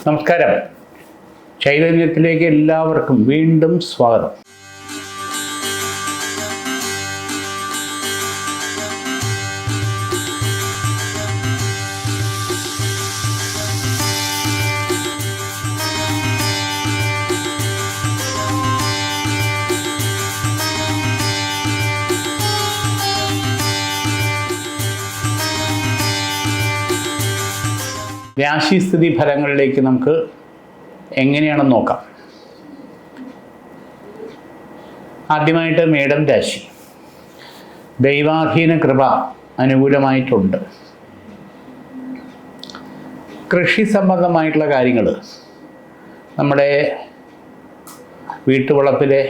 നമസ്കാരം. ചൈതന്യത്തിലേക്ക് എല്ലാവർക്കും വീണ്ടും സ്വാഗതം. രാശിസ്ഥിതി ഫലങ്ങളിലേക്ക് നമുക്ക് എങ്ങനെയാണെന്ന് നോക്കാം. ആദ്യമായിട്ട് മേടം രാശി. ദൈവാധീന കൃപ അനുകൂലമായിട്ടുണ്ട്. കൃഷി സംബന്ധമായിട്ടുള്ള കാര്യങ്ങൾ, നമ്മുടെ വീട്ടുവളപ്പിലെ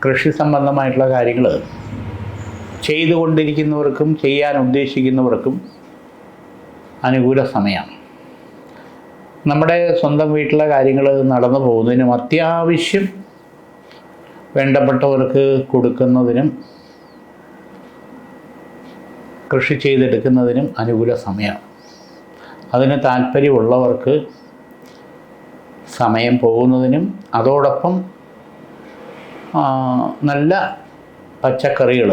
കൃഷി സംബന്ധമായിട്ടുള്ള കാര്യങ്ങൾ ചെയ്തുകൊണ്ടിരിക്കുന്നവർക്കും ചെയ്യാൻ ഉദ്ദേശിക്കുന്നവർക്കും അനുകൂല സമയമാണ്. നമ്മുടെ സ്വന്തം വീട്ടിലെ കാര്യങ്ങൾ നടന്നു പോകുന്നതിനും അത്യാവശ്യം വേണ്ടപ്പെട്ടവർക്ക് കൊടുക്കുന്നതിനും കൃഷി ചെയ്തെടുക്കുന്നതിനും അനുകൂല സമയമാണ്. അതിന് താല്പര്യമുള്ളവർക്ക് സമയം പോകുന്നതിനും അതോടൊപ്പം നല്ല പച്ചക്കറികൾ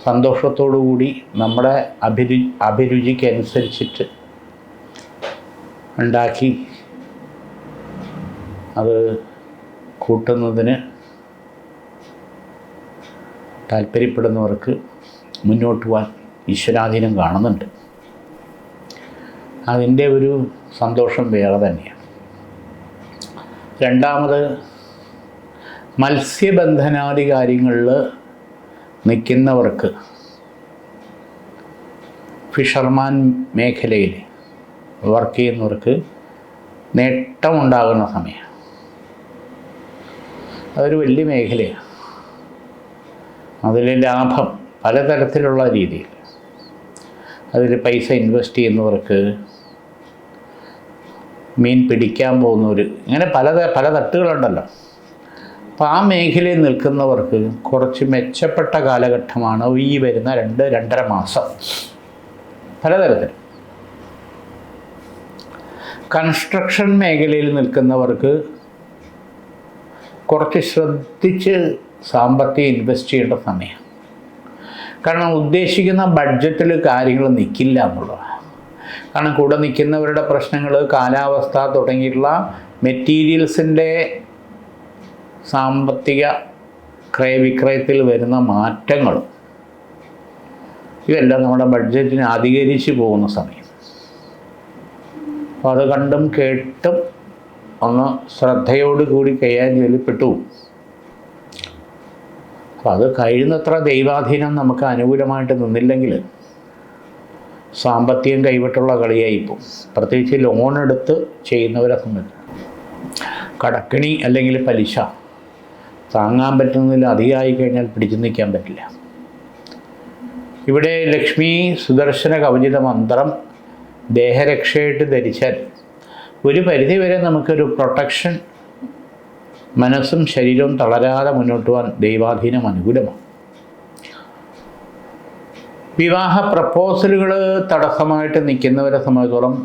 സന്തോഷത്തോടു കൂടി നമ്മുടെ അഭിരുചിക്കനുസരിച്ചിട്ട് ഉണ്ടാക്കി അത് കൂട്ടുന്നതിന് താല്പര്യപ്പെടുന്നവർക്ക് മുന്നോട്ട് പോകാൻ ഈശ്വരാധീനം കാണുന്നുണ്ട്. അതിൻ്റെ ഒരു സന്തോഷം വേറെ തന്നെയാണ്. രണ്ടാമത്, മത്സ്യബന്ധനാദി കാര്യങ്ങളിൽ നിൽക്കുന്നവർക്ക്, ഫിഷർമാൻ മേഖലയിൽ വർക്ക് ചെയ്യുന്നവർക്ക് നേട്ടമുണ്ടാകുന്ന സമയം. അതൊരു വലിയ മേഖലയാണ്. അതിൽ ലാഭം പലതരത്തിലുള്ള രീതിയിൽ. അതിൽ പൈസ ഇൻവെസ്റ്റ് ചെയ്യുന്നവർക്ക്, മീൻ പിടിക്കാൻ പോകുന്നവർ, ഇങ്ങനെ പല തട്ടുകളുണ്ടല്ലോ. അപ്പോൾ ആ മേഖലയിൽ നിൽക്കുന്നവർക്ക് കുറച്ച് മെച്ചപ്പെട്ട കാലഘട്ടമാണ് ഈ വരുന്ന 2-2.5 മാസം. പലതരത്തിൽ കൺസ്ട്രക്ഷൻ മേഖലയിൽ നിൽക്കുന്നവർക്ക് കുറച്ച് ശ്രദ്ധിച്ച് സാമ്പത്തികം ഇൻവെസ്റ്റ് ചെയ്യേണ്ട സമയം. കാരണം ഉദ്ദേശിക്കുന്ന ബഡ്ജറ്റിൽ കാര്യങ്ങൾ നിൽക്കില്ല എന്നുള്ളതാണ്. കാരണം കൂടെ നിൽക്കുന്നവരുടെ പ്രശ്നങ്ങൾ, കാലാവസ്ഥ തുടങ്ങിയിട്ടുള്ള മെറ്റീരിയൽസിൻ്റെ സാമ്പത്തിക ക്രയവിക്രയത്തിൽ വരുന്ന മാറ്റങ്ങൾ, ഇതെല്ലാം നമ്മുടെ ബഡ്ജറ്റിനെ അധികരിച്ച് പോകുന്ന സമയം. അപ്പോൾ അത് കണ്ടും കേട്ടും ഒന്ന് ശ്രദ്ധയോടുകൂടി കൈകാര്യം ചെയ്യപ്പെട്ടു. അപ്പോൾ അത് കഴിയുന്നത്ര ദൈവാധീനം നമുക്ക് അനുകൂലമായിട്ട് നിന്നില്ലെങ്കിൽ സാമ്പത്തികം കൈവിട്ടുള്ള കളിയായിപ്പോൾ. പ്രത്യേകിച്ച് ലോൺ എടുത്ത് ചെയ്യുന്നവരെ സംബന്ധിച്ച് കടക്കണി അല്ലെങ്കിൽ പലിശ താങ്ങാൻ പറ്റുന്നതിൽ അധികമായി കഴിഞ്ഞാൽ പിടിച്ചു നിൽക്കാൻ പറ്റില്ല. ഇവിടെ ലക്ഷ്മി സുദർശന കവചിത മന്ത്രം ദേഹരക്ഷയായിട്ട് ധരിച്ചാൽ ഒരു പരിധിവരെ നമുക്കൊരു പ്രൊട്ടക്ഷൻ, മനസ്സും ശരീരവും തളരാതെ മുന്നോട്ട് പോകാൻ ദൈവാധീനം അനുകൂലമാണ്. വിവാഹ പ്രപ്പോസലുകൾ തടസ്സമായിട്ട് നിൽക്കുന്നവരെ സംബന്ധിച്ചോളം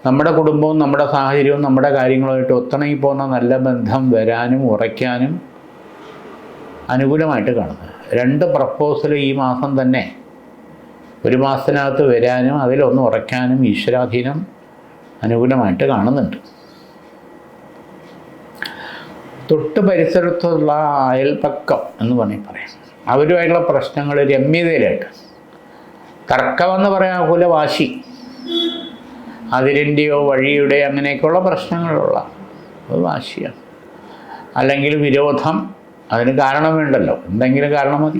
നമ്മുടെ കുടുംബവും നമ്മുടെ സാഹചര്യവും നമ്മുടെ കാര്യങ്ങളുമായിട്ട് ഒത്തിണങ്ങി പോകുന്ന നല്ല ബന്ധം വരാനും ഉറയ്ക്കാനും അനുകൂലമായിട്ട് കാണുന്നത്. 2 പ്രപ്പോസൽ ഈ മാസം തന്നെ 1 മാസത്തിനകത്ത് വരാനും അതിലൊന്ന് ഉറയ്ക്കാനും ഈശ്വരാധീനം അനുകൂലമായിട്ട് കാണുന്നുണ്ട്. തൊട്ട് പരിസരത്തുള്ള അയൽപക്കം എന്ന് പറയാം, അവരുമായിട്ടുള്ള പ്രശ്നങ്ങൾ രമ്യതയിലായിട്ട്, തർക്കമെന്ന് പറയാൻ ആകൂല, വാശി, അതിരിൻ്റെയോ വഴിയുടെ അങ്ങനെയൊക്കെയുള്ള പ്രശ്നങ്ങളുള്ള അത് വാശിയാണ്. അല്ലെങ്കിൽ വിരോധം, അതിന് കാരണം വേണ്ടല്ലോ, എന്തെങ്കിലും കാരണം മതി.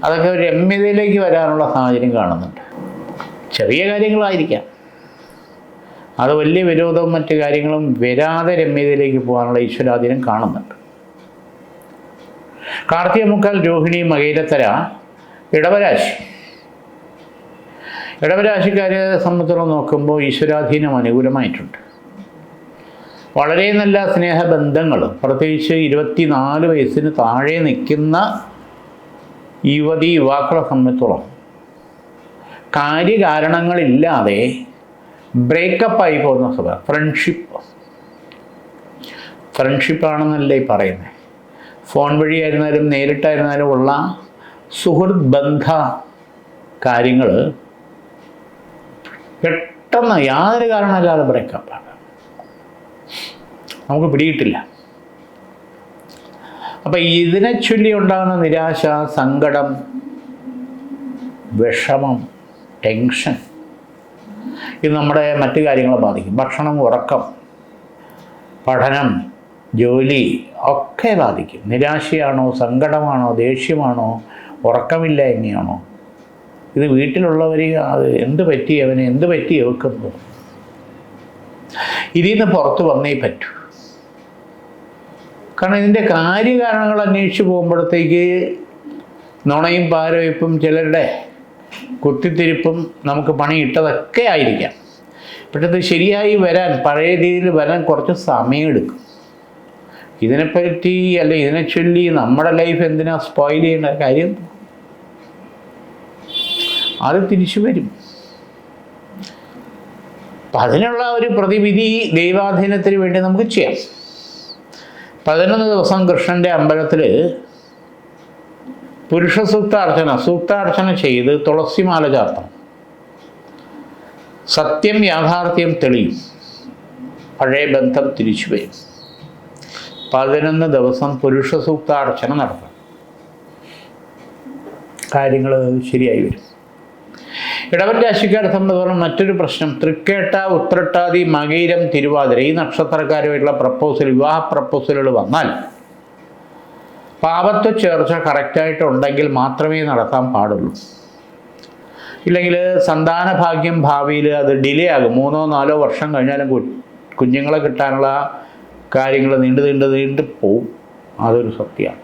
അതൊക്കെ ഒരു രമ്യതയിലേക്ക് വരാനുള്ള സാഹചര്യം കാണുന്നുണ്ട്. ചെറിയ കാര്യങ്ങളായിരിക്കാം, അത് വലിയ വിരോധവും മറ്റു കാര്യങ്ങളും വരാതെ രമ്യതയിലേക്ക് പോകാനുള്ള ഈശ്വരാധീനം കാണുന്നുണ്ട്. കാർത്തിക മുക്കാൽ രോഹിണി മകയിരത്തര ഇടവരാശി. ഇടവരാശിക്കാരെ സംബന്ധിച്ചിടത്തോളം നോക്കുമ്പോൾ ഈശ്വരാധീനം അനുകൂലമായിട്ടുണ്ട്. വളരെ നല്ല സ്നേഹബന്ധങ്ങൾ, പ്രത്യേകിച്ച് 24 വയസ്സിന് താഴെ നിൽക്കുന്ന യുവതി യുവാക്കളെ സംബന്ധിച്ചോളം കാര്യകാരണങ്ങളില്ലാതെ ബ്രേക്കപ്പായി പോകുന്ന സ്വഭാവം. ഫ്രണ്ട്ഷിപ്പാണെന്നല്ലേ ഈ പറയുന്നത്. ഫോൺ വഴിയായിരുന്നാലും നേരിട്ടായിരുന്നാലും ഉള്ള സുഹൃത്ത് ബന്ധ കാര്യങ്ങൾ പെട്ടെന്ന് യാതൊരു കാരണമില്ലാതെ ബ്രേക്കപ്പാണ്. നമുക്ക് പിടിയിട്ടില്ല. അപ്പം ഇതിനെ ചൊല്ലി ഉണ്ടാകുന്ന നിരാശ, സങ്കടം, വിഷമം, ടെൻഷൻ ഇത് നമ്മുടെ മറ്റു കാര്യങ്ങളെ ബാധിക്കും. ഭക്ഷണം, ഉറക്കം, പഠനം, ജോലി ഒക്കെ ബാധിക്കും. നിരാശയാണോ, സങ്കടമാണോ, ദേഷ്യമാണോ, ഉറക്കമില്ലായ്മയാണോ, ഇത് വീട്ടിലുള്ളവർ അത് എന്ത് പറ്റി, അവന് എന്ത് പറ്റി വെക്കുന്നു, ഇതിൽ നിന്ന് പുറത്ത് വന്നേ പറ്റൂ. കാരണം ഇതിൻ്റെ കാര്യകാരണങ്ങൾ അന്വേഷിച്ച് പോകുമ്പോഴത്തേക്ക് നുണയും പാരവയ്പ്പും ചിലരുടെ കുത്തിത്തിരിപ്പും നമുക്ക് പണിയിട്ടതൊക്കെ ആയിരിക്കാം. പക്ഷെ അത് ശരിയായി വരാൻ, പഴയ രീതിയിൽ വരാൻ കുറച്ച് സമയമെടുക്കും. ഇതിനെപ്പറ്റി അല്ലെ ഇതിനെ ചൊല്ലി നമ്മുടെ ലൈഫ് എന്തിനാ സ്പോയിൽ ചെയ്യേണ്ട കാര്യം? അത് തിരിച്ചു വരും. അപ്പം അതിനുള്ള ഒരു പ്രതിവിധി ദൈവാധീനത്തിന് വേണ്ടി നമുക്ക് ചെയ്യാം. 11 ദിവസം കൃഷ്ണൻ്റെ അമ്പലത്തിൽ പുരുഷ സൂക്താർച്ചന ചെയ്ത് തുളസിമാല ചാർത്തണം. സത്യം യാഥാർത്ഥ്യം തെളിയും, പഴയ ബന്ധം തിരിച്ചു വരും. 11 ദിവസം പുരുഷ സൂക്താർച്ചന നടത്തണം, കാര്യങ്ങൾ ശരിയായി വരും. ഇടവൻ രാശിക്കാരെ സംബന്ധിച്ചിടത്തോളം മറ്റൊരു പ്രശ്നം, തൃക്കേട്ട, ഉത്രട്ടാതി, മകയിരം, തിരുവാതിര ഈ നക്ഷത്രക്കാരുമായിട്ടുള്ള വിവാഹ പ്രപ്പോസലുകൾ വന്നാൽ പാപത്വ ചേർച്ച കറക്റ്റായിട്ടുണ്ടെങ്കിൽ മാത്രമേ നടത്താൻ പാടുള്ളൂ. ഇല്ലെങ്കിൽ സന്താന ഭാഗ്യം ഭാവിയിൽ അത് ഡിലേ ആകും. 3-4 വർഷം കഴിഞ്ഞാലും കുഞ്ഞുങ്ങളെ കിട്ടാനുള്ള കാര്യങ്ങൾ നീണ്ടു പോവും. അതൊരു സത്യമാണ്.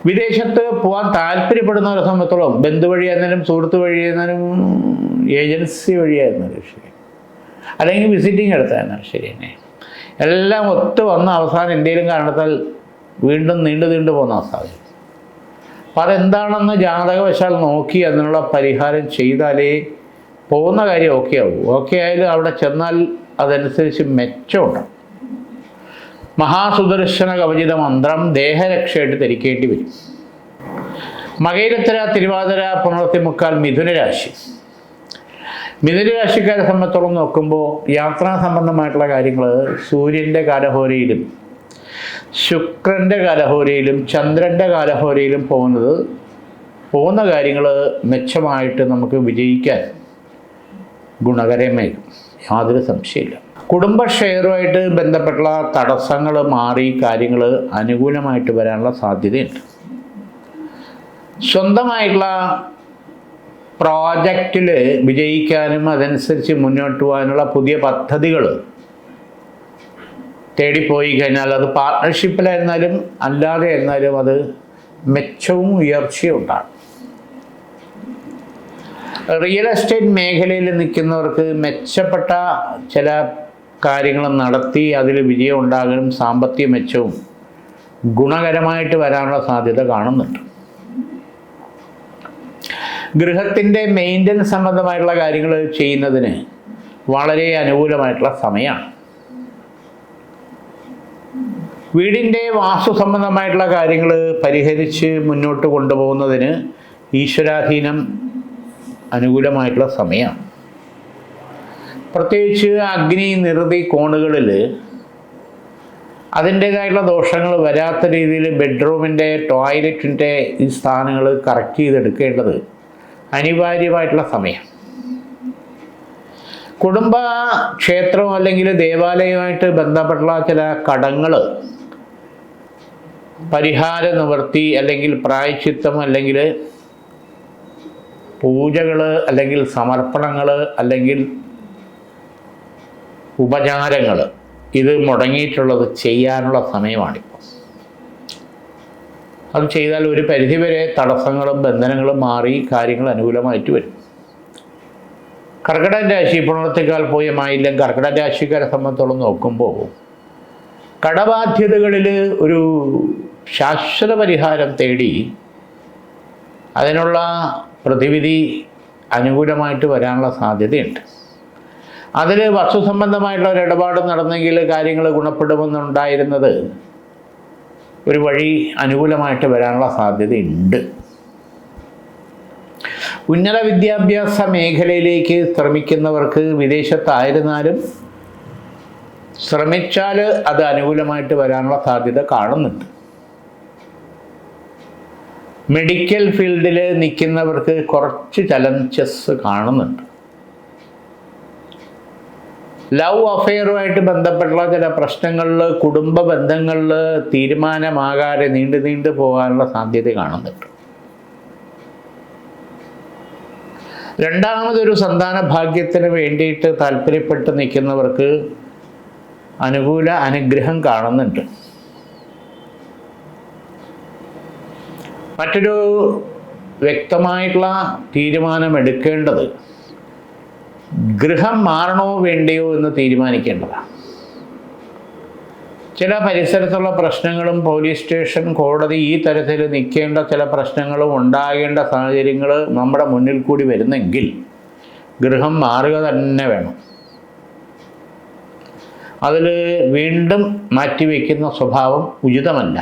വിദേശത്ത് പോകാൻ താല്പര്യപ്പെടുന്നവരെ സംബന്ധിച്ചോളം ബന്ധു വഴിയായിരുന്നാലും സുഹൃത്ത് വഴിയായിരുന്നാലും ഏജൻസി വഴിയായിരുന്നാലും ശരി, അല്ലെങ്കിൽ വിസിറ്റിംഗ് എടുത്തായിരുന്നാലും ശരി തന്നെ, എല്ലാം ഒത്തു വന്ന അവസാനം എന്തെങ്കിലും കാരണത്താൽ വീണ്ടും നീണ്ടു പോകുന്ന സാധ്യത. അപ്പം അതെന്താണെന്ന് ജാതകവശാൽ നോക്കി അതിനുള്ള പരിഹാരം ചെയ്താലേ പോകുന്ന കാര്യം ഓക്കെ ആവും. ഓക്കെ ആയാലും അവിടെ ചെന്നാൽ അതനുസരിച്ച് മെച്ചമുണ്ടാവും. മഹാസുദർശന കവചിത മന്ത്രം ദേഹരക്ഷയായിട്ട് ധരിക്കേണ്ടി വരും. മകയിരത്തിര, തിരുവാതിര, പുണർത്തിമുക്കാൽ മിഥുനരാശി. മിഥുനരാശിക്കാരെ സംബന്ധിച്ചോളം നോക്കുമ്പോൾ യാത്രാ സംബന്ധമായിട്ടുള്ള കാര്യങ്ങൾ സൂര്യൻ്റെ കാലഹോരയിലും ശുക്രൻ്റെ കാലഹോരയിലും ചന്ദ്രൻ്റെ കാലഹോരയിലും പോകുന്ന കാര്യങ്ങൾ മെച്ചമായിട്ട് നമുക്ക് വിജയിക്കാൻ ഗുണകരമായിരിക്കും, യാതൊരു സംശയമില്ല. കുടുംബ ഷെയറുമായിട്ട് ബന്ധപ്പെട്ടുള്ള തടസ്സങ്ങൾ മാറി കാര്യങ്ങൾ അനുകൂലമായിട്ട് വരാനുള്ള സാധ്യതയുണ്ട്. സ്വന്തമായിട്ടുള്ള പ്രോജക്റ്റിൽ വിജയിക്കാനും അതനുസരിച്ച് മുന്നോട്ട് പോകാനുള്ള പുതിയ പദ്ധതികൾ തേടിപ്പോയി കഴിഞ്ഞാൽ അത് പാർട്ട്ണർഷിപ്പിലായിരുന്നാലും അല്ലാതെ ആയിരുന്നാലും അത് മെച്ചവും ഉയർച്ചയും ഉണ്ടാകും. റിയൽ എസ്റ്റേറ്റ് മേഖലയിൽ നിൽക്കുന്നവർക്ക് മെച്ചപ്പെട്ട ചില കാര്യങ്ങൾ നടത്തി അതിൽ വിജയം ഉണ്ടാകാനും സാമ്പത്തിക മെച്ചവും ഗുണകരമായിട്ട് വരാനുള്ള സാധ്യത കാണുന്നുണ്ട്. ഗൃഹത്തിൻ്റെ മെയിൻ്റനൻസ് സംബന്ധമായിട്ടുള്ള കാര്യങ്ങൾ ചെയ്യുന്നതിന് വളരെ അനുകൂലമായിട്ടുള്ള സമയമാണ്. വീടിൻ്റെ വാസ്തു സംബന്ധമായിട്ടുള്ള കാര്യങ്ങൾ പരിഹരിച്ച് മുന്നോട്ട് കൊണ്ടുപോകുന്നതിന് ഈശ്വരാധീനം അനുകൂലമായിട്ടുള്ള സമയമാണ്. പ്രത്യേകിച്ച് അഗ്നി നിറുതി കോണുകളിൽ അതിൻ്റേതായിട്ടുള്ള ദോഷങ്ങൾ വരാത്ത രീതിയിൽ ബെഡ്റൂമിൻ്റെ ടോയ്ലറ്റിൻ്റെ ഈ സ്ഥാനങ്ങൾ കറക്റ്റ് ചെയ്തെടുക്കേണ്ടത് അനിവാര്യമായിട്ടുള്ള സമയം. കുടുംബ ക്ഷേത്രം അല്ലെങ്കിൽ ദേവാലയവുമായിട്ട് ബന്ധപ്പെട്ടുള്ള ചില കടങ്ങൾ പരിഹാര നിവൃത്തി അല്ലെങ്കിൽ പ്രായശ്ചിത്തം അല്ലെങ്കിൽ പൂജകൾ അല്ലെങ്കിൽ സമർപ്പണങ്ങൾ അല്ലെങ്കിൽ ഉപചാരങ്ങൾ ഇത് മുടങ്ങിയിട്ടുള്ളത് ചെയ്യാനുള്ള സമയമാണിപ്പോൾ. അത് ചെയ്താൽ ഒരു പരിധിവരെ തടസ്സങ്ങളും ബന്ധനങ്ങളും മാറി കാര്യങ്ങൾ അനുകൂലമായിട്ട് വരും. കർക്കിടക രാശി പുണർത്തേക്കാൾ പോയ മായില്യം കർക്കിടക രാശിക്കാരെ സംബന്ധിച്ചോളം നോക്കുമ്പോൾ കടബാധ്യതകളിൽ ഒരു ശാശ്വത പരിഹാരം തേടി അതിനുള്ള പ്രതിവിധി അനുകൂലമായിട്ട് വരാനുള്ള സാധ്യതയുണ്ട്. അതിൽ വസ്തു സംബന്ധമായിട്ടുള്ള ഒരു ഇടപാട് നടന്നെങ്കിൽ കാര്യങ്ങൾ ഗുണപ്പെടുമെന്നുണ്ടായിരുന്നത് ഒരു വഴി അനുകൂലമായിട്ട് വരാനുള്ള സാധ്യതയുണ്ട്. ഉന്നത വിദ്യാഭ്യാസ മേഖലയിലേക്ക് ശ്രമിക്കുന്നവർക്ക് വിദേശത്തായിരുന്നാലും ശ്രമിച്ചാൽ അത് അനുകൂലമായിട്ട് വരാനുള്ള സാധ്യത കാണുന്നുണ്ട്. മെഡിക്കൽ ഫീൽഡിൽ നിൽക്കുന്നവർക്ക് കുറച്ച് ചലഞ്ചസ് കാണുന്നുണ്ട്. ലവ് അഫെയറുമായിട്ട് ബന്ധപ്പെട്ടുള്ള ചില പ്രശ്നങ്ങളിൽ, കുടുംബ ബന്ധങ്ങളിൽ തീരുമാനമാകാതെ നീണ്ടു പോകാനുള്ള സാധ്യത കാണുന്നുണ്ട്. രണ്ടാമതൊരു സന്താന ഭാഗ്യത്തിന് വേണ്ടിയിട്ട് താല്പര്യപ്പെട്ട് നിൽക്കുന്നവർക്ക് അനുകൂല അനുഗ്രഹം കാണുന്നുണ്ട്. മറ്റൊരു വ്യക്തമായിട്ടുള്ള തീരുമാനമെടുക്കേണ്ടത് ഗൃഹം മാറണോ വേണ്ടയോ എന്ന് തീരുമാനിക്കേണ്ടതാണ്. ചില പരിസരത്തുള്ള പ്രശ്നങ്ങളും പോലീസ് സ്റ്റേഷൻ, കോടതി, ഈ തരത്തിൽ നിൽക്കേണ്ട ചില പ്രശ്നങ്ങളും ഉണ്ടാകേണ്ട സാഹചര്യങ്ങൾ നമ്മുടെ മുന്നിൽ കൂടി വരുന്നെങ്കിൽ ഗൃഹം മാറുക തന്നെ വേണം. അതിൽ വീണ്ടും മാറ്റിവെക്കുന്ന സ്വഭാവം ഉചിതമല്ല.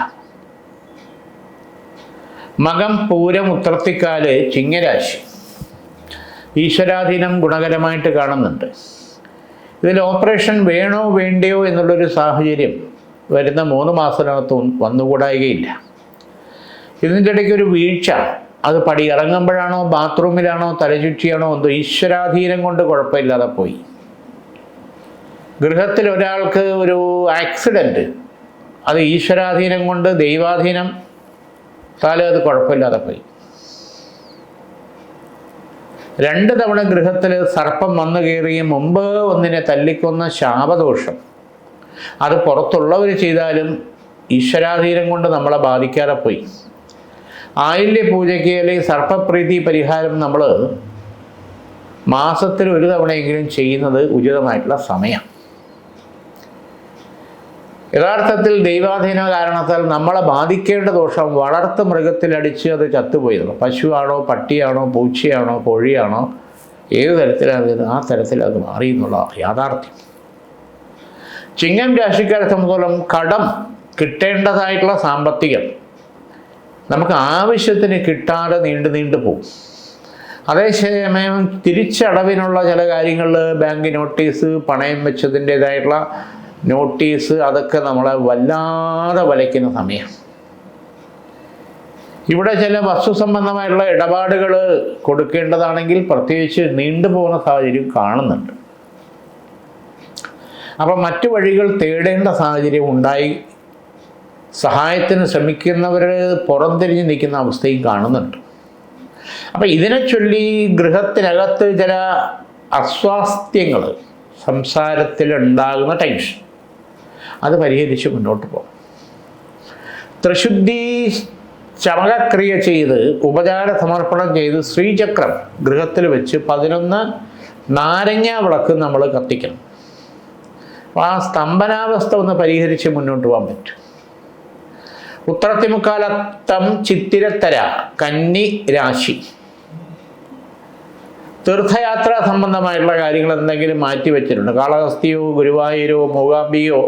മകം, പൂരം, ഉത്രത്തിക്കാല്, ചിങ്ങരാശി ഈശ്വരാധീനം ഗുണകരമായിട്ട് കാണുന്നുണ്ട്. ഇതിൽ ഓപ്പറേഷൻ വേണോ വേണ്ടയോ എന്നുള്ളൊരു സാഹചര്യം വരുന്ന 3 മാസത്തിനകത്ത് വന്നുകൂടായികയില്ല. ഇതിൻ്റെ ഇടയ്ക്ക് ഒരു വീഴ്ച, അത് പടി ഇറങ്ങുമ്പോഴാണോ ബാത്റൂമിലാണോ തലചുറ്റിയാണോ എന്തോ ഈശ്വരാധീനം കൊണ്ട് കുഴപ്പമില്ലാതെ പോയി. ഗൃഹത്തിൽ ഒരാൾക്ക് ഒരു ആക്സിഡൻറ്റ്, അത് ഈശ്വരാധീനം കൊണ്ട് ദൈവാധീനം താലും അത് കുഴപ്പമില്ലാതെ പോയി. 2 തവണ ഗൃഹത്തിൽ സർപ്പം വന്നു കയറിയ മുമ്പ് ഒന്നിനെ തല്ലിക്കൊന്ന ശാപദോഷം, അത് പുറത്തുള്ളവർ ചെയ്താലും ഈശ്വരാധീനം കൊണ്ട് നമ്മളെ ബാധിക്കാതെ പോയി. ആയില്യ പൂജയ്ക്ക് അല്ലെങ്കിൽ സർപ്പപ്രീതി പരിഹാരം നമ്മൾ മാസത്തിൽ 1 തവണയെങ്കിലും ചെയ്യുന്നത് ഉചിതമായിട്ടുള്ള സമയം. യഥാർത്ഥത്തിൽ ദൈവാധീന കാരണത്താൽ നമ്മളെ ബാധിക്കേണ്ട ദോഷം വളർത്തു മൃഗത്തിലടിച്ച് അത് ചത്തുപോയിരുന്നു. പശുവാണോ, പട്ടിയാണോ, പൂച്ചയാണോ, കോഴിയാണോ, ഏത് തരത്തിലാണ് ആ തരത്തിൽ അത് മാറി എന്നുള്ള യാഥാർത്ഥ്യം. ചിങ്ങം രാശിക്കാരെ സംബന്ധിച്ചോളം കടം, കിട്ടേണ്ടതായിട്ടുള്ള സാമ്പത്തികം നമുക്ക് ആവശ്യത്തിന് കിട്ടാതെ നീണ്ടു പോകും. അതേസമയം തിരിച്ചടവിനുള്ള ചില കാര്യങ്ങളിൽ ബാങ്ക് നോട്ടീസ്, പണയം വെച്ചതിൻ്റേതായിട്ടുള്ള നോട്ടീസ്, അതൊക്കെ നമ്മളെ വല്ലാതെ വലയ്ക്കുന്ന സമയം. ഇവിടെ ചില വസ്തു സംബന്ധമായിട്ടുള്ള ഇടപാടുകൾ കൊടുക്കേണ്ടതാണെങ്കിൽ പ്രത്യേകിച്ച് നീണ്ടുപോകുന്ന സാഹചര്യം കാണുന്നുണ്ട്. അപ്പം മറ്റു വഴികൾ തേടേണ്ട സാഹചര്യം ഉണ്ടായി സഹായത്തിന് ശ്രമിക്കുന്നവർ പുറംതിരിഞ്ഞ് നിൽക്കുന്ന അവസ്ഥയും കാണുന്നുണ്ട്. അപ്പം ഇതിനെ ചൊല്ലി ഗൃഹത്തിനകത്ത് ചില അസ്വാസ്ഥ്യങ്ങൾ, സംസാരത്തിലുണ്ടാകുന്ന ടെൻഷൻ, അത് പരിഹരിച്ച് മുന്നോട്ട് പോകും. ത്രിശുദ്ധി ചമകക്രിയ ചെയ്ത് ഉപചാര സമർപ്പണം ചെയ്ത് ശ്രീചക്രം ഗൃഹത്തിൽ വെച്ച് 11 നാരങ്ങ വിളക്ക് നമ്മൾ കത്തിക്കണം. അപ്പോൾ ആ സ്തംഭനാവസ്ഥ ഒന്ന് പരിഹരിച്ച് മുന്നോട്ട് പോകാൻ പറ്റും. ഉത്രത്തിമുക്കാലത്തം ചിത്തിരത്തര കന്നി രാശി തീർത്ഥയാത്ര സംബന്ധമായിട്ടുള്ള കാര്യങ്ങൾ എന്തെങ്കിലും മാറ്റി വെച്ചിട്ടുണ്ട്. കാളഹസ്തിയോ, ഗുരുവായൂരോ, മൂകാംബിയോ,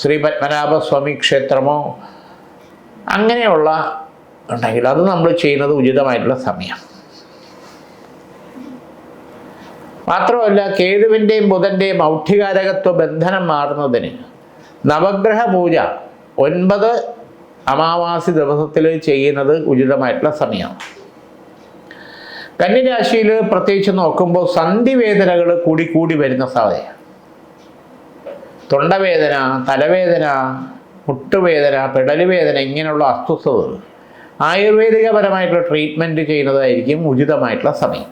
ശ്രീ പത്മനാഭസ്വാമി ക്ഷേത്രമോ അങ്ങനെയുള്ള ഉണ്ടെങ്കിൽ അത് നമ്മൾ ചെയ്യുന്നത് ഉചിതമായിട്ടുള്ള സമയം. മാത്രമല്ല കേതുവിൻ്റെയും ബുധൻ്റെയും ഔഠികാരകത്വ ബന്ധനം മാറുന്നതിന് നവഗ്രഹ പൂജ 9 അമാവാസി ദിവസത്തിൽ ചെയ്യുന്നത് ഉചിതമായിട്ടുള്ള സമയമാണ്. കന്നിരാശിയിൽ പ്രത്യേകിച്ച് നോക്കുമ്പോൾ സന്ധിവേദനകൾ കൂടി വരുന്ന സാധ്യത. തൊണ്ടവേദന, തലവേദന, മുട്ടുവേദന, പെടലുവേദന, ഇങ്ങനെയുള്ള അസ്വസ്ഥതകൾ ആയുർവേദികപരമായിട്ടുള്ള ട്രീറ്റ്മെൻറ്റ് ചെയ്യുന്നതായിരിക്കും ഉചിതമായിട്ടുള്ള സമയം.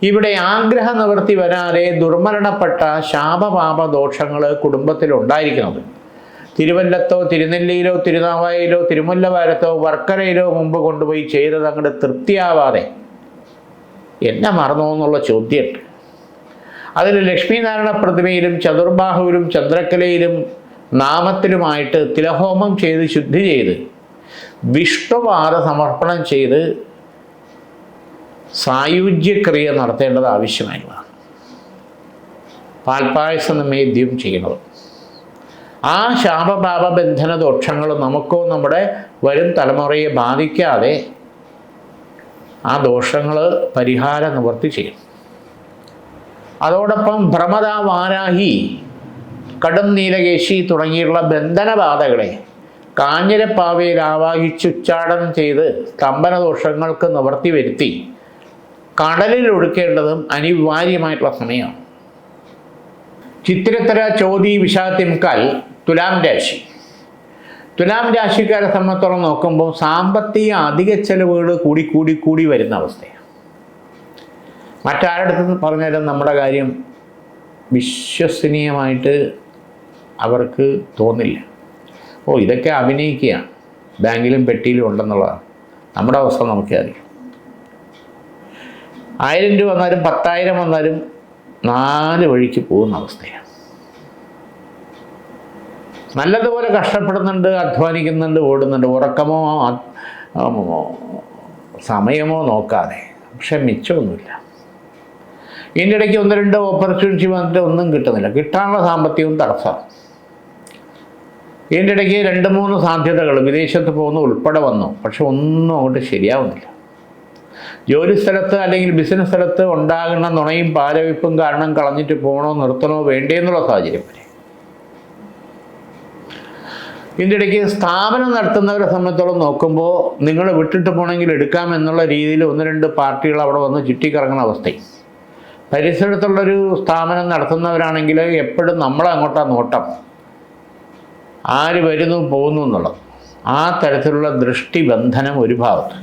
ഇവിടെ ആഗ്രഹ നിവൃത്തി വരാതെ ദുർമരണപ്പെട്ട ശാപപാപ ദോഷങ്ങൾ കുടുംബത്തിലുണ്ടായിരിക്കുന്നത് തിരുവല്ലത്തോ, തിരുനെല്ലിയിലോ, തിരുനാവായിലോ, തിരുമുല്ലവാരത്തോ, വർക്കരയിലോ മുമ്പ് കൊണ്ടുപോയി ചെയ്തത് അങ്ങോട്ട് തൃപ്തിയാവാതെ എന്നെ മറന്നോ എന്നുള്ള ചോദ്യമുണ്ട്. അതിൽ ലക്ഷ്മീനാരായണ പ്രതിമയിലും ചതുർബാഹുവിലും ചന്ദ്രക്കലയിലും നാമത്തിലുമായിട്ട് തിലഹോമം ചെയ്ത് ശുദ്ധി ചെയ്ത് വിഷ്ണുപാദ സമർപ്പണം ചെയ്ത് സായുജ്യക്രിയ നടത്തേണ്ടത് ആവശ്യമായിട്ടുള്ളതാണ്. പാൽപ്പായസ നിവേദ്യം ചെയ്യുന്നത്. ആ ശാപപാപ ബന്ധന ദോഷങ്ങൾ നമുക്കോ നമ്മുടെ വരും തലമുറയെ ബാധിക്കാതെ ആ ദോഷങ്ങൾ പരിഹാര നിവൃത്തി ചെയ്യും. അതോടൊപ്പം ഭ്രമദ, വാരാഹി, കടും നീലകേശി തുടങ്ങിയുള്ള ബന്ധനബാധകളെ കാഞ്ഞിരപ്പാവയിൽ ആവാഹിച്ചുച്ചാടനം ചെയ്ത് സ്തംഭന ദോഷങ്ങൾക്ക് നിവൃത്തി വരുത്തി കടലിൽ ഒഴുക്കേണ്ടതും അനിവാര്യമായിട്ടുള്ള സമയമാണ്. ചിത്തിരത്തര, ചോതി, വിശാഖത്തിൻകാൽ തുലാം രാശി. തുലാം രാശിക്കാരെ സംബന്ധിച്ചോളം നോക്കുമ്പോൾ സാമ്പത്തിക അധിക ചെലവുകൾ കൂടി വരുന്ന അവസ്ഥയാണ്. മറ്റാരടുത്ത് പറഞ്ഞാലും നമ്മുടെ കാര്യം വിശ്വസനീയമായിട്ട് അവർക്ക് തോന്നില്ല. ഇതൊക്കെ അഭിനയിക്കുകയാണ്, ബാങ്കിലും പെട്ടിയിലും ഉണ്ടെന്നുള്ളതാണ്. നമ്മുടെ അവസ്ഥ നമുക്കേ അറിയാം. 1000 രൂപ വന്നാലും 10,000 വന്നാലും 4 വഴിക്ക് പോകുന്ന അവസ്ഥയാണ്. നല്ലതുപോലെ കഷ്ടപ്പെടുന്നുണ്ട്, അധ്വാനിക്കുന്നുണ്ട്, ഓടുന്നുണ്ട്, ഉറക്കമോ സമയമോ നോക്കാതെ. പക്ഷെ മിച്ചമൊന്നുമില്ല. ഇതിൻ്റെ ഇടയ്ക്ക് 1-2 ഓപ്പർച്യൂണിറ്റി വന്നിട്ട് ഒന്നും കിട്ടുന്നില്ല. കിട്ടാനുള്ള സാമ്പത്തികവും തടസ്സമാണ്. ഇതിൻ്റെ ഇടയ്ക്ക് 2-3 സാധ്യതകൾ വിദേശത്ത് പോകുന്ന ഉൾപ്പെടെ വന്നു. പക്ഷെ ഒന്നും അങ്ങോട്ട് ശരിയാവുന്നില്ല. ജോലി സ്ഥലത്ത് അല്ലെങ്കിൽ ബിസിനസ് സ്ഥലത്ത് ഉണ്ടാകുന്ന നുണയും പാരവയ്പ്പും കാരണം കളഞ്ഞിട്ട് പോകണോ, നിർത്തണോ, വേണ്ടേ എന്നുള്ള സാഹചര്യം വരെ. ഇതിൻ്റെ ഇടയ്ക്ക് സ്ഥാപനം നടത്തുന്നവരെ സംബന്ധിച്ചോളം നോക്കുമ്പോൾ നിങ്ങൾ വിട്ടിട്ട് പോകണമെങ്കിൽ എടുക്കാമെന്നുള്ള രീതിയിൽ 1-2 പാർട്ടികൾ അവിടെ വന്ന് ചുറ്റിക്കറങ്ങുന്ന അവസ്ഥയും. പരിസരത്തുള്ളൊരു സ്ഥാപനം നടത്തുന്നവരാണെങ്കിൽ എപ്പോഴും നമ്മളങ്ങോട്ടാണ് നോട്ടം, ആര് വരുന്നു പോകുന്നു എന്നുള്ളത്. ആ തരത്തിലുള്ള ദൃഷ്ടിബന്ധനം ഒരു ഭാഗത്ത്.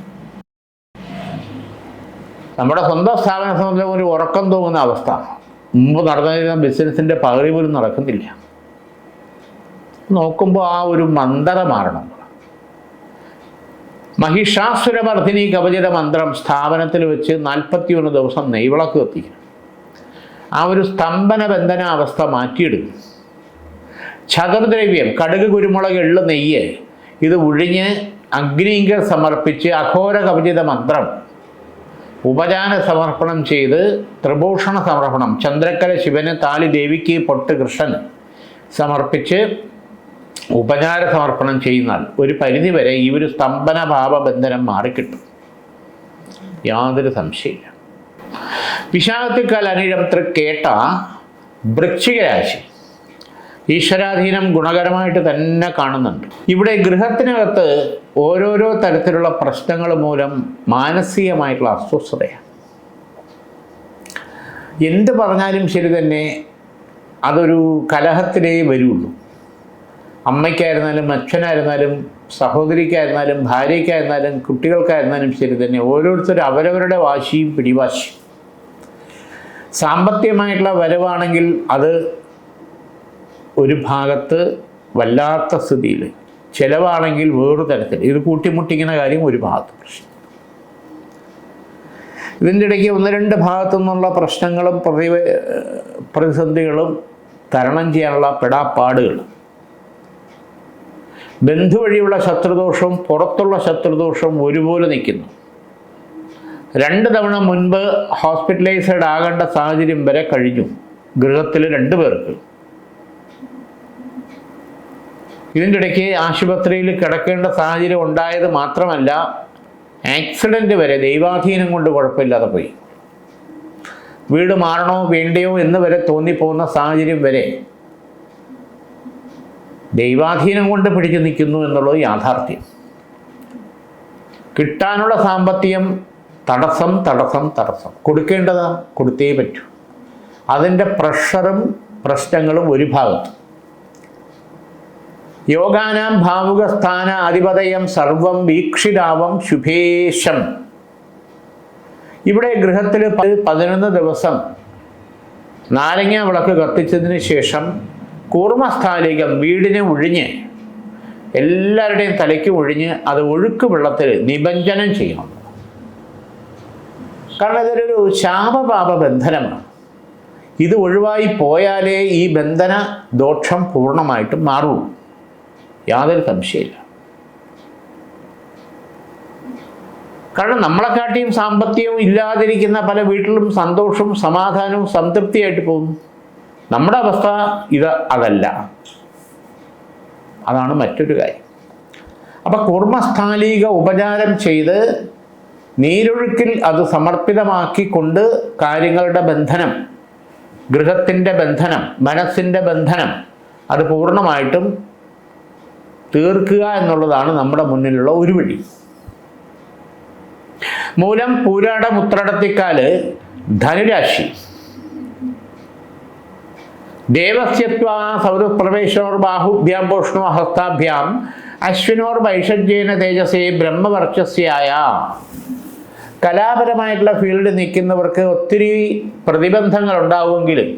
നമ്മുടെ സ്വന്തം സ്ഥാപന സംബന്ധിച്ച ഒരു ഉറക്കം തോന്നുന്ന അവസ്ഥ. മുമ്പ് നടന്നിരുന്ന ബിസിനസ്സിൻ്റെ പകുതി പോലും നടക്കുന്നില്ല. നോക്കുമ്പോൾ ആ ഒരു മന്ദത മാറണം. മഹിഷാസുരമർദ്ദിനി കവചിത മന്ത്രം സ്ഥാപനത്തിൽ വെച്ച് 41 ദിവസം നെയ്വിളക്ക് കത്തിക്കണം. ആ ഒരു സ്തംഭന ബന്ധന അവസ്ഥ മാറ്റിയെടുക്കും. ചതുർദ്രവ്യം, കടുക്, കുരുമുളക്, എള്ള്, നെയ്യ് ഇത് ഒഴിഞ്ഞ് അഗ്നിങ്കൽ സമർപ്പിച്ച് അഘോര കവചിത മന്ത്രം ഉപചാര സമർപ്പണം ചെയ്ത് ത്രിഭൂഷണ സമർപ്പണം, ചന്ദ്രക്കല ശിവന്, താലി ദേവിക്ക്, പൊട്ട് കൃഷ്ണന് സമർപ്പിച്ച് ഉപചാര സമർപ്പണം ചെയ്യുന്നാൽ ഒരു പരിധിവരെ ഈ ഒരു സ്തംഭന ഭാവബന്ധനം മാറിക്കിട്ടും. യാതൊരു സംശയമില്ല. വിശാഖത്തിക്കാൽ അനിഴം തൃക്കേട്ട വൃശ്ചിക രാശി. ഈശ്വരാധീനം ഗുണകരമായിട്ട് തന്നെ കാണുന്നുണ്ട്. ഇവിടെ ഗൃഹത്തിനകത്ത് ഓരോരോ തരത്തിലുള്ള പ്രശ്നങ്ങൾ മൂലം മാനസികമായിട്ടുള്ള അസ്വസ്ഥതയാണ്. എന്ത് പറഞ്ഞാലും ശരി തന്നെ അതൊരു കലഹത്തിലേ വരുള്ളൂ. അമ്മയ്ക്കായിരുന്നാലും അച്ഛനായിരുന്നാലും സഹോദരിക്കായിരുന്നാലും ഭാര്യയ്ക്കായിരുന്നാലും കുട്ടികൾക്കായിരുന്നാലും ശരി തന്നെ ഓരോരുത്തരും അവരവരുടെ വാശിയും പിടിവാശിയും. സാമ്പത്തികമായിട്ടുള്ള വരവാണെങ്കിൽ അത് ഒരു ഭാഗത്ത് വല്ലാത്ത സ്ഥിതിയിൽ, ചിലവാണെങ്കിൽ വേറൊരു തരത്തിൽ. ഇത് കൂട്ടിമുട്ടിക്കുന്ന കാര്യം ഒരു ഭാഗത്ത് പ്രശ്നം. ഇതിൻ്റെ ഇടയ്ക്ക് 1-2 ഭാഗത്തു നിന്നുള്ള പ്രശ്നങ്ങളും പ്രതിസന്ധികളും തരണം ചെയ്യാനുള്ള പെടാപ്പാടുകൾ. ബന്ധു വഴിയുള്ള ശത്രുദോഷവും പുറത്തുള്ള ശത്രുദോഷവും ഒരുപോലെ നിൽക്കുന്നു. 2 തവണ മുൻപ് ഹോസ്പിറ്റലൈസ്ഡ് ആകേണ്ട സാഹചര്യം വരെ കഴിഞ്ഞു ഗൃഹത്തിൽ 2 പേർക്ക്. ഇതിൻ്റെ ഇടയ്ക്ക് ആശുപത്രിയിൽ കിടക്കേണ്ട സാഹചര്യം ഉണ്ടായത് മാത്രമല്ല, ആക്സിഡൻറ്റ് വരെ ദൈവാധീനം കൊണ്ട് കുഴപ്പമില്ലാതെ പോയി. വീട് മാറണോ വേണ്ടയോ എന്ന് വരെ തോന്നിപ്പോകുന്ന സാഹചര്യം വരെ ദൈവാധീനം കൊണ്ട് പിടിച്ചു നിൽക്കുന്നു എന്നുള്ളത് യാഥാർത്ഥ്യം. കിട്ടാനുള്ള സാമ്പത്തികം തടസ്സം കൊടുക്കേണ്ടതാ, കൊടുത്തേ പറ്റൂ. അതിൻ്റെ പ്രഷറും പ്രശ്നങ്ങളും ഒരു ഭാഗത്ത്. യോഗാനാം ഭാവുകസ്ഥാന അധിപതയം സർവം വീക്ഷിതാവം ശുഭേശം. ഇവിടെ ഗൃഹത്തിൽ 11 ദിവസം നാരങ്ങ വിളക്ക് കത്തിച്ചതിന് ശേഷം കൂർമ്മസ്ഥാലികം വീടിനെ ഒഴിഞ്ഞ് എല്ലാവരുടെയും തലയ്ക്ക് ഒഴിഞ്ഞ് അത് ഒഴുക്ക് വെള്ളത്തിൽ നിബഞ്ജനം ചെയ്യണം. കാരണം ഇതൊരു ശാപപാപ ബന്ധനമാണ്. ഇത് ഒഴിവായി പോയാലേ ഈ ബന്ധന ദോഷം പൂർണ്ണമായിട്ടും മാറുള്ളൂ. യാതൊരു സംശയമില്ല. കാരണം നമ്മളെക്കാട്ടിയും സാമ്പത്തികവും ഇല്ലാതിരിക്കുന്ന പല വീട്ടിലും സന്തോഷവും സമാധാനവും സംതൃപ്തിയായിട്ട് പോകുന്നു. നമ്മുടെ അവസ്ഥ അതല്ല. അതാണ് മറ്റൊരു കാര്യം. അപ്പം കൂർമ്മസ്ഥാലിക ഉപചാരം ചെയ്ത് നീരൊഴുക്കിൽ അത് സമർപ്പിതമാക്കിക്കൊണ്ട് കാര്യങ്ങളുടെ ബന്ധനം, ഗൃഹത്തിൻ്റെ ബന്ധനം, മനസ്സിൻ്റെ ബന്ധനം അത് പൂർണ്ണമായിട്ടും തീർക്കുക എന്നുള്ളതാണ് നമ്മുടെ മുന്നിലുള്ള ഒരു വഴി. മൂലം, പൂരാടം, ഉത്രടത്തിക്കാല് ധനുരാശി. ദേവസ്യത്വാ സൗരപ്രവേശനോർ ബാഹുഭ്യാം പോഷ്ണോ ഹസ്താഭ്യാം അശ്വിനോർ വൈഷജ്യേന തേജസേ ബ്രഹ്മവർച്ചസ്യായ. കലാപരമായിട്ടുള്ള ഫീൽഡ് നിൽക്കുന്നവർക്ക് ഒത്തിരി പ്രതിബന്ധങ്ങൾ ഉണ്ടാവുമെങ്കിലും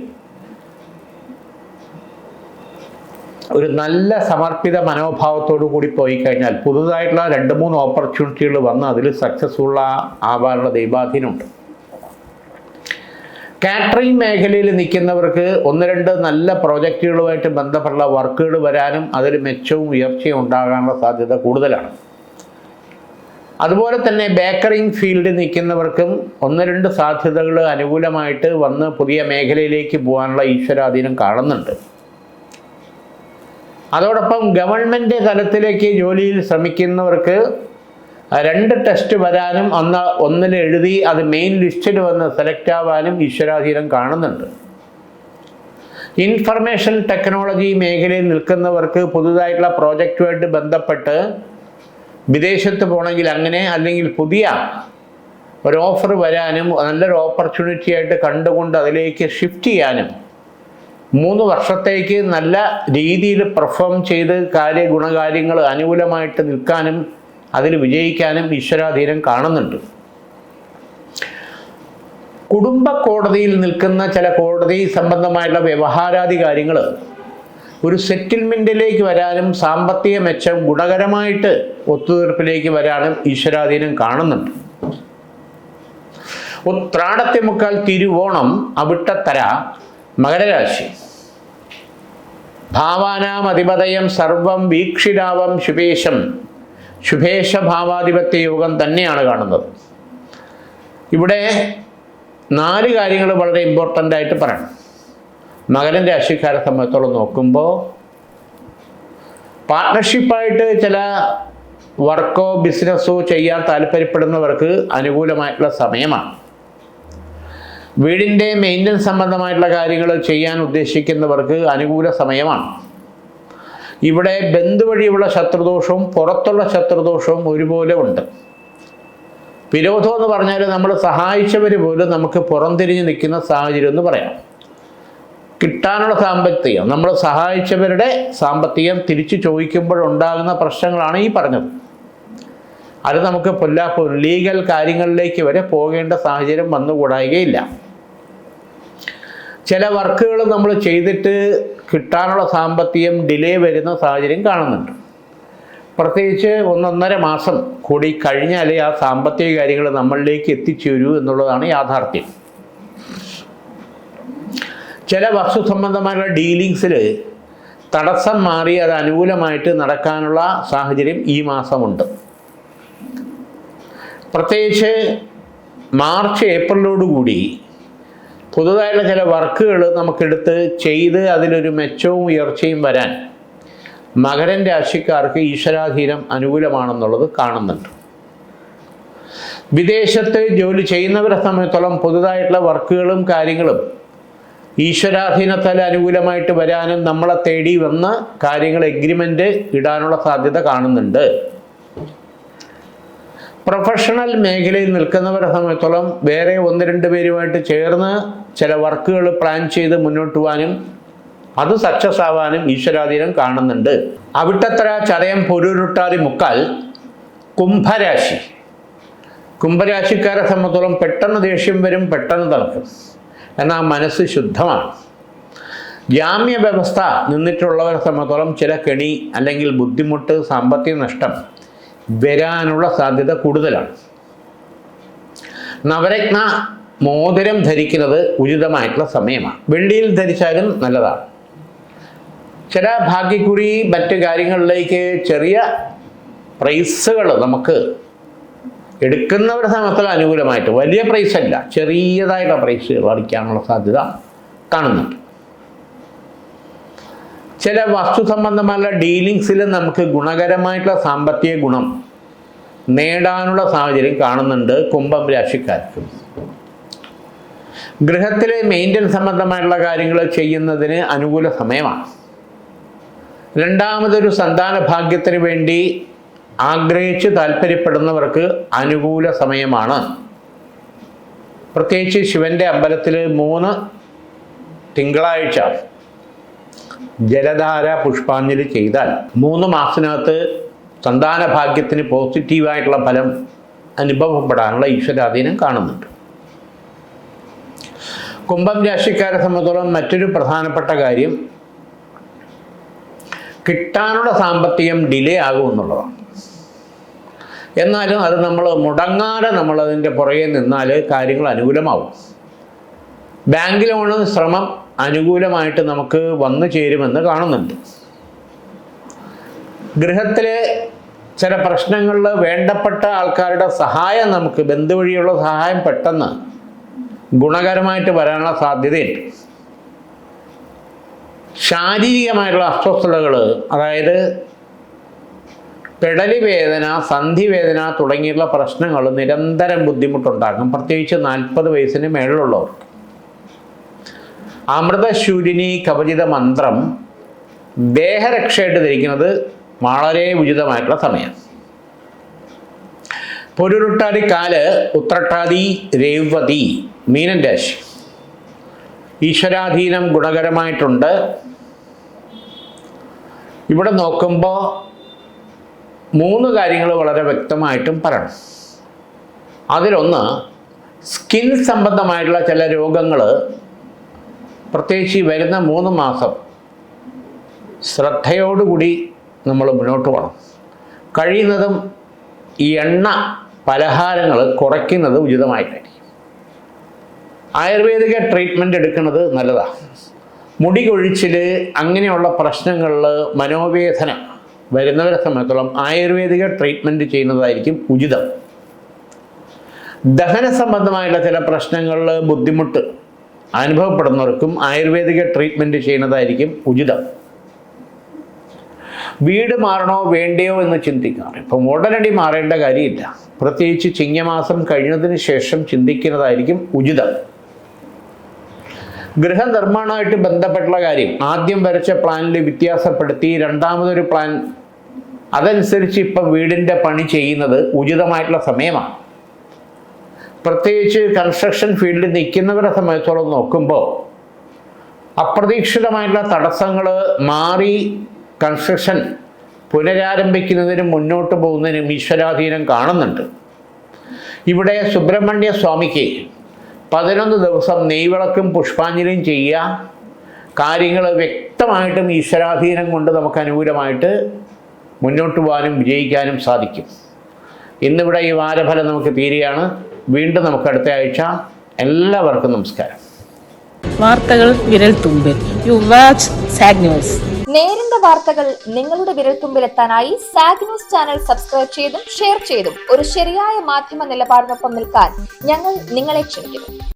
ഒരു നല്ല സമർപ്പിത മനോഭാവത്തോടു കൂടി പോയി കഴിഞ്ഞാൽ പുതുതായിട്ടുള്ള 2-3 ഓപ്പർച്യൂണിറ്റികൾ വന്ന് അതിൽ സക്സസ്ഫുൾ ആവാനുള്ള ദൈവാധീനമുണ്ട്. കാറ്ററിംഗ് മേഖലയിൽ നിൽക്കുന്നവർക്ക് 1-2 നല്ല പ്രോജക്റ്റുകളുമായിട്ട് ബന്ധപ്പെട്ട വർക്കുകൾ വരാനും അതിൽ മെച്ചവും ഉയർച്ചയും ഉണ്ടാകാനുള്ള സാധ്യത കൂടുതലാണ്. അതുപോലെ തന്നെ ബേക്കറിംഗ് ഫീൽഡിൽ നിൽക്കുന്നവർക്കും 1-2 സാധ്യതകൾ അനുകൂലമായിട്ട് വന്ന് പുതിയ മേഖലയിലേക്ക് പോകാനുള്ള ഈശ്വരാധീനം കാണുന്നുണ്ട്. അതോടൊപ്പം ഗവൺമെൻറ് തലത്തിലേക്ക് ജോലിയിൽ ശ്രമിക്കുന്നവർക്ക് 2 ടെസ്റ്റ് വരാനും ഒന്നിൽ എഴുതി അത് മെയിൻ ലിസ്റ്റിൽ വന്ന് സെലക്ട് ആവാനും ഈശ്വരാധീനം കാണുന്നുണ്ട്. ഇൻഫർമേഷൻ ടെക്നോളജി മേഖലയിൽ നിൽക്കുന്നവർക്ക് പുതുതായിട്ടുള്ള പ്രോജക്റ്റുമായിട്ട് ബന്ധപ്പെട്ട് വിദേശത്ത് പോകണമെങ്കിൽ അങ്ങനെ, അല്ലെങ്കിൽ പുതിയ ഒരു ഓഫർ വരാനും നല്ലൊരു ഓപ്പർച്യൂണിറ്റി ആയിട്ട് കണ്ടുകൊണ്ട് അതിലേക്ക് ഷിഫ്റ്റ് ചെയ്യാനും 3 വർഷത്തേക്ക് നല്ല രീതിയിൽ പെർഫോം ചെയ്ത് ഗുണകാര്യങ്ങൾ അനുകൂലമായിട്ട് നിൽക്കാനും അതിൽ വിജയിക്കാനും ഈശ്വരാധീനം കാണുന്നുണ്ട്. കുടുംബ കോടതിയിൽ നിൽക്കുന്ന ചില കോടതി സംബന്ധമായിട്ടുള്ള വ്യവഹാരാദി കാര്യങ്ങൾ ഒരു സെറ്റിൽമെൻറ്റിലേക്ക് വരാനും സാമ്പത്തിക മെച്ചം ഗുണകരമായിട്ട് ഒത്തുതീർപ്പിലേക്ക് വരാനും ഈശ്വരാധീനം കാണുന്നുണ്ട്. ഉത്രാടത്തിമുക്കാൽ തിരുവോണം അവിട്ടത്തര മകരരാശി. ഭാവാനാം അധിപതയം സർവം വീക്ഷിരാവം ശുഭേശം. ശുഭേശ ഭാവാധിപത്യ യോഗം തന്നെയാണ് കാണുന്നത്. ഇവിടെ 4 കാര്യങ്ങൾ വളരെ ഇമ്പോർട്ടൻ്റ് ആയിട്ട് പറയണം. മകരൻ രാശിക്കാരെ സംബന്ധിച്ചോളം നോക്കുമ്പോൾ പാർട്ട്ണർഷിപ്പായിട്ട് ചില വർക്കോ ബിസിനസ്സോ ചെയ്യാൻ താല്പര്യപ്പെടുന്നവർക്ക് അനുകൂലമായിട്ടുള്ള സമയമാണ്. വീടിൻ്റെ മെയിൻ്റനൻസ് സംബന്ധമായിട്ടുള്ള കാര്യങ്ങൾ ചെയ്യാൻ ഉദ്ദേശിക്കുന്നവർക്ക് അനുകൂല സമയമാണ്. ഇവിടെ ബന്ധു വഴിയുള്ള ശത്രുദോഷവും പുറത്തുള്ള ശത്രുദോഷവും ഒരുപോലെ ഉണ്ട്. വിരോധം എന്ന് പറഞ്ഞാൽ നമ്മൾ സഹായിച്ചവർ പോലും നമുക്ക് പുറംതിരിഞ്ഞ് നിൽക്കുന്ന സാഹചര്യം എന്ന് പറയാം. കിട്ടാനുള്ള സാമ്പത്തികം, നമ്മൾ സഹായിച്ചവരുടെ സാമ്പത്തികം തിരിച്ചു ചോദിക്കുമ്പോഴുണ്ടാകുന്ന പ്രശ്നങ്ങളാണ് ഈ പറഞ്ഞത്. അത് നമുക്ക് ലീഗൽ കാര്യങ്ങളിലേക്ക് വരെ പോകേണ്ട സാഹചര്യം വന്നുകൂടായികയില്ല. ചില വർക്കുകൾ നമ്മൾ ചെയ്തിട്ട് കിട്ടാനുള്ള സാമ്പത്തികം ഡിലേ വരുന്ന സാഹചര്യം കാണുന്നുണ്ട്. പ്രത്യേകിച്ച് 1-1.5 മാസം കൂടി കഴിഞ്ഞാലേ ആ സാമ്പത്തിക കാര്യങ്ങൾ നമ്മളിലേക്ക് എത്തിച്ചേരൂ എന്നുള്ളതാണ് യാഥാർത്ഥ്യം. ചില വസ്തു സംബന്ധമായുള്ള ഡീലിങ്സിൽ തടസ്സം മാറി അത് അനുകൂലമായിട്ട് നടക്കാനുള്ള സാഹചര്യം ഈ മാസമുണ്ട്. പ്രത്യേകിച്ച് മാർച്ച് ഏപ്രിലോടുകൂടി പുതുതായിട്ടുള്ള ചില വർക്കുകൾ നമുക്കെടുത്ത് ചെയ്ത് അതിലൊരു മെച്ചവും ഉയർച്ചയും വരാൻ മകരൻ രാശിക്കാർക്ക് ഈശ്വരാധീനം അനുകൂലമാണെന്നുള്ളത് കാണുന്നുണ്ട്. വിദേശത്ത് ജോലി ചെയ്യുന്നവരെ സംബന്ധിച്ചിടത്തോളം പുതുതായിട്ടുള്ള വർക്കുകളും കാര്യങ്ങളും ഈശ്വരാധീനത്താൽ അനുകൂലമായിട്ട് വരാനും നമ്മളെ തേടി വന്ന് കാര്യങ്ങൾ എഗ്രിമെൻ്റ് ഇടാനുള്ള സാധ്യത കാണുന്നുണ്ട്. പ്രൊഫഷണൽ മേഖലയിൽ നിൽക്കുന്നവരെ സംബന്ധിച്ചിടത്തോളം വേറെ 1-2 പേരുമായിട്ട് ചേർന്ന് ചില വർക്കുകൾ പ്ലാൻ ചെയ്ത് മുന്നോട്ട് പോകാനും അത് സക്സസ് ആവാനും ഈശ്വരാധീനം കാണുന്നുണ്ട്. അവിട്ടത്തര ചതയം പൊരുരുട്ടാതി മുക്കാൽ കുംഭരാശി. കുംഭരാശിക്കാരെ സംബന്ധിച്ചിടത്തോളം പെട്ടെന്ന് ദേഷ്യം വരും, പെട്ടെന്ന് തളർക്കും. എന്നാൽ മനസ്സ് ശുദ്ധമാണ്. ജാമ്യ വ്യവസ്ഥ നിന്നിട്ടുള്ളവരെ സംബന്ധിച്ചിടത്തോളം ചില കെണി അല്ലെങ്കിൽ ബുദ്ധിമുട്ട്, സാമ്പത്തിക നഷ്ടം വരാനുള്ള സാധ്യത കൂടുതലാണ്. നവരത്ന മോതിരം ധരിക്കുന്നത് ഉചിതമായിട്ടുള്ള സമയമാണ്. വെള്ളിയിൽ ധരിച്ചാലും നല്ലതാണ്. ചില ഭാഗ്യക്കുറി മറ്റ് കാര്യങ്ങളിലേക്ക് ചെറിയ പ്രൈസുകൾ നമുക്ക് എടുക്കുന്നവരുടെ സമയത്തിൽ അനുകൂലമായിട്ട് വലിയ പ്രൈസ് അല്ല, ചെറിയതായിട്ടുള്ള പ്രൈസുകൾ അടിക്കാനുള്ള സാധ്യത കാണുന്നുണ്ട്. ചില വസ്തു സംബന്ധമായ ഡീലിങ്സിൽ നമുക്ക് ഗുണകരമായിട്ടുള്ള സാമ്പത്തിക ഗുണം നേടാനുള്ള സാഹചര്യം കാണുന്നുണ്ട് കുംഭം രാശിക്കാർക്ക്. ഗൃഹത്തിലെ മെയിൻ്റനൻസ് സംബന്ധമായിട്ടുള്ള കാര്യങ്ങൾ ചെയ്യുന്നതിന് അനുകൂല സമയമാണ്. രണ്ടാമതൊരു സന്താന ഭാഗ്യത്തിന് വേണ്ടി ആഗ്രഹിച്ച് താല്പര്യപ്പെടുന്നവർക്ക് അനുകൂല സമയമാണ്. പ്രത്യേകിച്ച് ശിവന്റെ അമ്പലത്തിൽ 3 തിങ്കളാഴ്ച ജലധാര പുഷ്പാഞ്ജലി ചെയ്താൽ 3 മാസത്തിനകത്ത് സന്താന ഭാഗ്യത്തിന് പോസിറ്റീവായിട്ടുള്ള ഫലം അനുഭവപ്പെടാനുള്ള ഈശ്വരാധീനം കാണുന്നുണ്ട്. കുംഭം രാശിക്കാരെ സംബന്ധിച്ചോളം മറ്റൊരു പ്രധാനപ്പെട്ട കാര്യം കിട്ടാനുള്ള സാമ്പത്തികം ഡിലേ ആകും എന്നുള്ളതാണ്. എന്നാലും അത് നമ്മൾ മുടങ്ങാതെ നമ്മളതിൻ്റെ പുറകെ നിന്നാൽ കാര്യങ്ങൾ അനുകൂലമാവും. ബാങ്ക് ലോണ് ശ്രമം അനുകൂലമായിട്ട് നമുക്ക് വന്നു ചേരുമെന്ന് കാണുന്നുണ്ട്. ഗൃഹത്തിലെ ചില പ്രശ്നങ്ങളിൽ വേണ്ടപ്പെട്ട ആൾക്കാരുടെ സഹായം, നമുക്ക് ബന്ധു വഴിയുള്ള സഹായം പെട്ടെന്ന് ഗുണകരമായിട്ട് വരാനുള്ള സാധ്യതയുണ്ട്. ശാരീരികമായിട്ടുള്ള അസ്വസ്ഥതകൾ, അതായത് പെടലി വേദന, സന്ധി വേദന തുടങ്ങിയുള്ള പ്രശ്നങ്ങൾ നിരന്തരം ബുദ്ധിമുട്ടുണ്ടാകും. പ്രത്യേകിച്ച് 40 വയസ്സിന് മേളിലുള്ളവർക്ക്. അമൃതശൂലിനി കവചിത മന്ത്രം ദേഹരക്ഷയായിട്ട് ധരിക്കുന്നത് വളരെ ഉചിതമായിട്ടുള്ള സമയം. പൊരുരുട്ടാതി കാല്, ഉത്രട്ടാതി, രേവതി, മീനൻ രാശി. ഈശ്വരാധീനം ഗുണകരമായിട്ടുണ്ട്. ഇവിടെ നോക്കുമ്പോൾ 3 കാര്യങ്ങൾ വളരെ വ്യക്തമായിട്ടും പറയണം. അതിലൊന്ന്, സ്കിൻ സംബന്ധമായിട്ടുള്ള ചില രോഗങ്ങൾ പ്രത്യേകിച്ച് വരുന്ന 3 മാസം ശ്രദ്ധയോടുകൂടി നമ്മൾ മുന്നോട്ട് പോകണം. കഴിയുന്നതും ഈ എണ്ണ പലഹാരങ്ങൾ കുറയ്ക്കുന്നത് ഉചിതമായിട്ടായിരിക്കും. ആയുർവേദിക ട്രീറ്റ്മെൻറ്റ് എടുക്കുന്നത് നല്ലതാണ്. മുടി കൊഴിച്ചിൽ അങ്ങനെയുള്ള പ്രശ്നങ്ങളിൽ മനോവേദന വരുന്നവരെ സംബന്ധിച്ചോളം ആയുർവേദിക ട്രീറ്റ്മെൻറ്റ് ചെയ്യുന്നതായിരിക്കും ഉചിതം. ദഹന സംബന്ധമായുള്ള ചില പ്രശ്നങ്ങളിൽ ബുദ്ധിമുട്ട് അനുഭവപ്പെടുന്നവർക്കും ആയുർവേദിക ട്രീറ്റ്മെൻറ്റ് ചെയ്യുന്നതായിരിക്കും ഉചിതം. വീട് മാറണോ വേണ്ടയോ എന്ന് ചിന്തിക്കാറ്. ഇപ്പം ഉടനടി മാറേണ്ട കാര്യമില്ല. പ്രത്യേകിച്ച് ചിങ്ങമാസം കഴിഞ്ഞതിന് ശേഷം ചിന്തിക്കുന്നതായിരിക്കും ഉചിതം. ഗൃഹനിർമ്മാണമായിട്ട് ബന്ധപ്പെട്ടുള്ള കാര്യം ആദ്യം വരച്ച പ്ലാനിൽ വ്യത്യാസപ്പെടുത്തി രണ്ടാമതൊരു പ്ലാൻ അതനുസരിച്ച് ഇപ്പം വീടിൻ്റെ പണി ചെയ്യുന്നത് ഉചിതമായിട്ടുള്ള സമയമാണ്. പ്രത്യേകിച്ച് കൺസ്ട്രക്ഷൻ ഫീൽഡിൽ നിൽക്കുന്നവരെ സംബന്ധിച്ചോളം നോക്കുമ്പോൾ അപ്രതീക്ഷിതമായിട്ടുള്ള തടസ്സങ്ങൾ മാറി കൺസ്ട്രക്ഷൻ പുനരാരംഭിക്കുന്നതിനും മുന്നോട്ട് പോകുന്നതിനും ഈശ്വരാധീനം കാണുന്നുണ്ട്. ഇവിടെ സുബ്രഹ്മണ്യ സ്വാമിക്ക് 11 ദിവസം നെയ്വിളക്കും പുഷ്പാഞ്ജലിയും ചെയ്യുക. കാര്യങ്ങൾ വ്യക്തമായിട്ടും ഈശ്വരാധീനം കൊണ്ട് നമുക്ക് അനുകൂലമായിട്ട് മുന്നോട്ട് പോകാനും വിജയിക്കാനും സാധിക്കും. ഇന്നിവിടെ ഈ വാരഫലം നമുക്ക് തീരുകയാണ്. വീണ്ടും നമുക്ക് അടുത്ത ആഴ്ച. എല്ലാവർക്കും നമസ്കാരം. വാർത്തകൾ വിരൽ തുമ്പിൽ. You watch zag news. നേരിന്റെ വാർത്തകൾ നിങ്ങളുടെ വിരൽത്തുമ്പിലെത്താനായി സാഗ് ന്യൂസ് ചാനൽ സബ്സ്ക്രൈബ് ചെയ്തും ഷെയർ ചെയ്തും ഒരു ശരിയായ മാധ്യമ നിലപാടിനൊപ്പം നിൽക്കാൻ ഞങ്ങൾ നിങ്ങളെ ക്ഷണിക്കുന്നു.